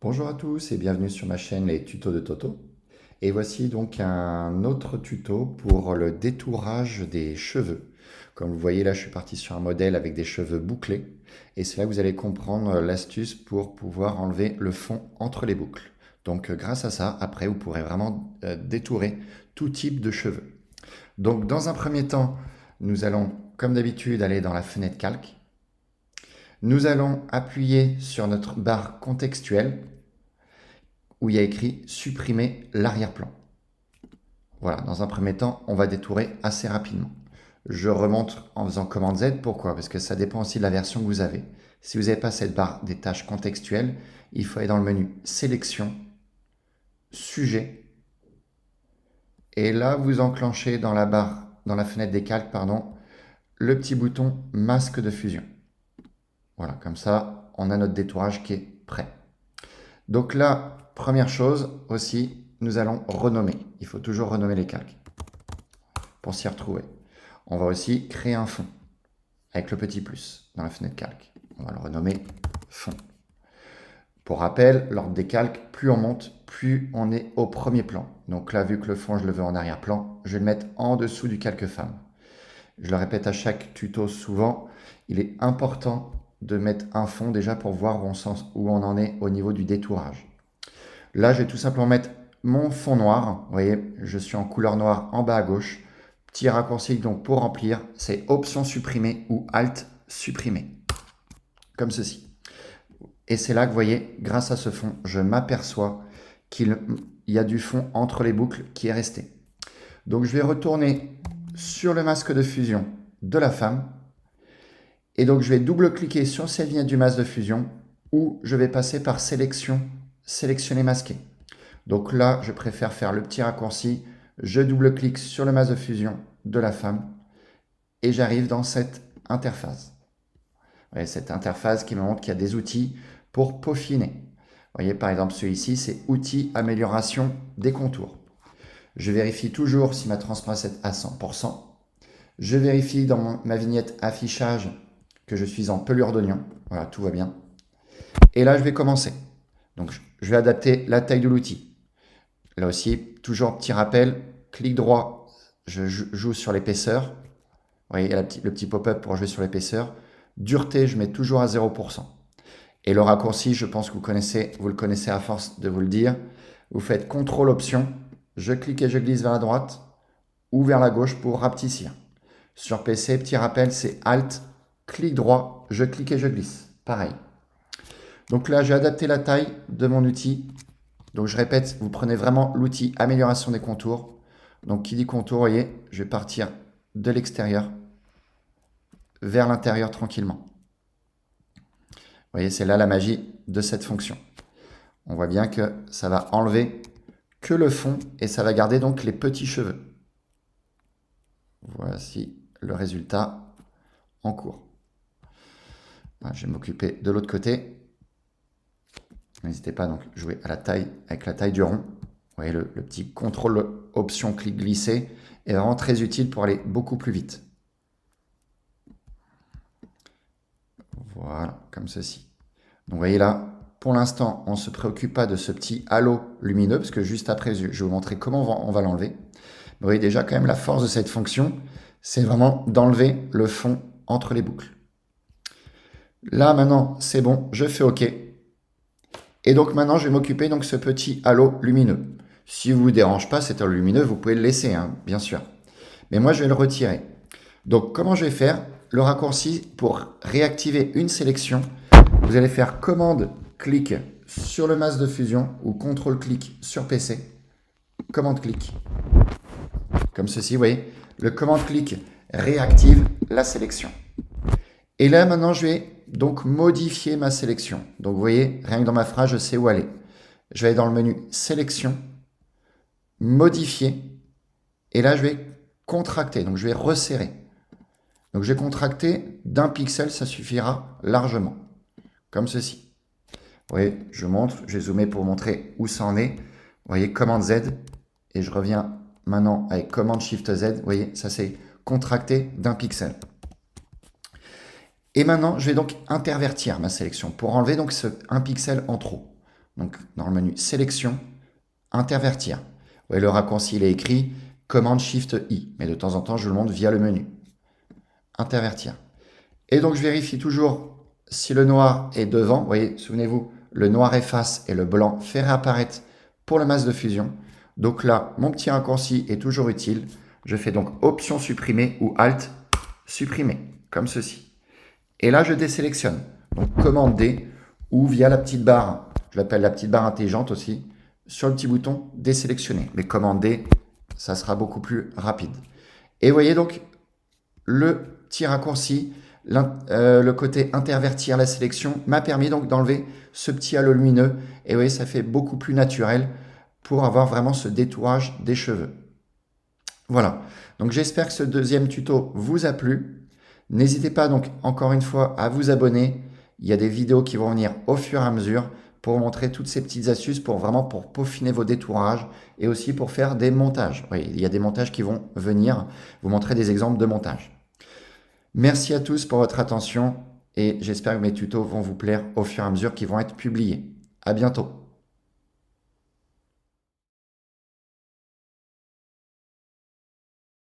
Bonjour à tous et bienvenue sur ma chaîne Les Tutos de Toto. Et voici donc un autre tuto pour le détourage des cheveux. Comme vous voyez là, je suis parti sur un modèle avec des cheveux bouclés. Et c'est là que vous allez comprendre l'astuce pour pouvoir enlever le fond entre les boucles. Donc grâce à ça, après, vous pourrez vraiment détourer tout type de cheveux. Donc dans un premier temps, nous allons, comme d'habitude, aller dans la fenêtre calque. Nous allons appuyer sur notre barre contextuelle où il y a écrit supprimer l'arrière-plan. Voilà, dans un premier temps, on va détourer assez rapidement. Je remonte en faisant commande Z. Pourquoi? Parce que ça dépend aussi de la version que vous avez. Si vous n'avez pas cette barre des tâches contextuelles, il faut aller dans le menu sélection, sujet, et là vous enclenchez dans la barre, dans la fenêtre des calques, pardon, le petit bouton masque de fusion. Voilà, comme ça, on a notre détourage qui est prêt. Donc là, première chose aussi, nous allons renommer. Il faut toujours renommer les calques pour s'y retrouver. On va aussi créer un fond avec le petit plus dans la fenêtre calque. On va le renommer fond. Pour rappel, l'ordre des calques, plus on monte, plus on est au premier plan. Donc là, vu que le fond, je le veux en arrière-plan, je vais le mettre en dessous du calque femme. Je le répète à chaque tuto souvent, il est important de mettre un fond déjà pour voir où on en est au niveau du détourage. Là, je vais tout simplement mettre mon fond noir. Vous voyez, je suis en couleur noire en bas à gauche. Petit raccourci donc pour remplir, c'est option supprimer ou alt supprimer. Comme ceci. Et c'est là que vous voyez, grâce à ce fond, je m'aperçois qu'il y a du fond entre les boucles qui est resté. Donc je vais retourner sur le masque de fusion de la femme. Et donc je vais double-cliquer sur cette vignette du masque de fusion où je vais passer par sélection, sélectionner masqué. Donc là, je préfère faire le petit raccourci. Je double-clique sur le masque de fusion de la femme et j'arrive dans cette interface. Vous voyez, cette interface qui me montre qu'il y a des outils pour peaufiner. Vous voyez, par exemple, celui-ci, c'est outils amélioration des contours. Je vérifie toujours si ma transparence est à 100%. Je vérifie dans ma vignette affichage que je suis en pelure d'oignon. Voilà, tout va bien. Et là, je vais commencer. Donc, je vais adapter la taille de l'outil. Là aussi, toujours petit rappel, clic droit, je joue sur l'épaisseur. Vous voyez, il y a le petit pop-up pour jouer sur l'épaisseur. Dureté, je mets toujours à 0%. Et le raccourci, je pense que vous le connaissez à force de vous le dire. Vous faites CTRL Option, je clique et je glisse vers la droite ou vers la gauche pour rapetissir. Sur PC, petit rappel, c'est Alt, clic droit, je clique et je glisse. Pareil. Donc là, j'ai adapté la taille de mon outil. Donc je répète, vous prenez vraiment l'outil amélioration des contours. Donc qui dit contour, vous voyez, je vais partir de l'extérieur vers l'intérieur tranquillement. Vous voyez, c'est là la magie de cette fonction. On voit bien que ça va enlever que le fond et ça va garder donc les petits cheveux. Voici le résultat en cours. Je vais m'occuper de l'autre côté. N'hésitez pas donc à jouer à la taille, avec la taille du rond. Vous voyez, le petit contrôle option clic glisser est vraiment très utile pour aller beaucoup plus vite. Voilà, comme ceci. Donc vous voyez là, pour l'instant, on ne se préoccupe pas de ce petit halo lumineux, parce que juste après, je vais vous montrer comment on va l'enlever. Vous voyez déjà quand même la force de cette fonction, c'est vraiment d'enlever le fond entre les boucles. Là maintenant, c'est bon, je fais OK. Et donc maintenant, je vais m'occuper de ce petit halo lumineux. Si vous ne vous dérange pas, cet halo lumineux, vous pouvez le laisser, hein, bien sûr. Mais moi, je vais le retirer. Donc, comment je vais faire? Le raccourci pour réactiver une sélection, vous allez faire commande clic sur le masque de fusion ou contrôle clic sur PC. Commande clic. Comme ceci, vous voyez, le commande clic réactive la sélection. Et là, maintenant, je vais donc modifier ma sélection. Donc, vous voyez, rien que dans ma phrase, je sais où aller. Je vais aller dans le menu sélection, modifier, et là, je vais contracter. Donc, je vais resserrer. Donc, je vais contracter d'1 pixel, ça suffira largement. Comme ceci. Vous voyez, je montre, j'ai zoomé pour montrer où ça en est. Vous voyez, commande Z, et je reviens maintenant avec commande Shift Z. Vous voyez, ça s'est contracté d'1 pixel. Et maintenant, je vais donc intervertir ma sélection pour enlever donc ce 1 pixel en trop. Donc dans le menu sélection, intervertir. Vous voyez, le raccourci il est écrit commande Shift I, mais de temps en temps je vous le montre via le menu. Intervertir. Et donc je vérifie toujours si le noir est devant. Vous voyez, souvenez-vous, le noir efface et le blanc fait réapparaître pour le masque de fusion. Donc là, mon petit raccourci est toujours utile. Je fais donc option supprimer ou alt supprimer, comme ceci. Et là, je désélectionne. Donc commande D ou via la petite barre, je l'appelle la petite barre intelligente aussi, sur le petit bouton désélectionner. Mais commande D, ça sera beaucoup plus rapide. Et vous voyez donc le petit raccourci, le côté intervertir la sélection m'a permis donc d'enlever ce petit halo lumineux. Et vous voyez, ça fait beaucoup plus naturel pour avoir vraiment ce détourage des cheveux. Voilà, donc j'espère que ce deuxième tuto vous a plu. N'hésitez pas donc encore une fois à vous abonner. Il y a des vidéos qui vont venir au fur et à mesure pour vous montrer toutes ces petites astuces pour vraiment pour peaufiner vos détourages et aussi pour faire des montages. Oui, il y a des montages qui vont venir, vous montrer des exemples de montage. Merci à tous pour votre attention et j'espère que mes tutos vont vous plaire au fur et à mesure qu'ils vont être publiés. À bientôt.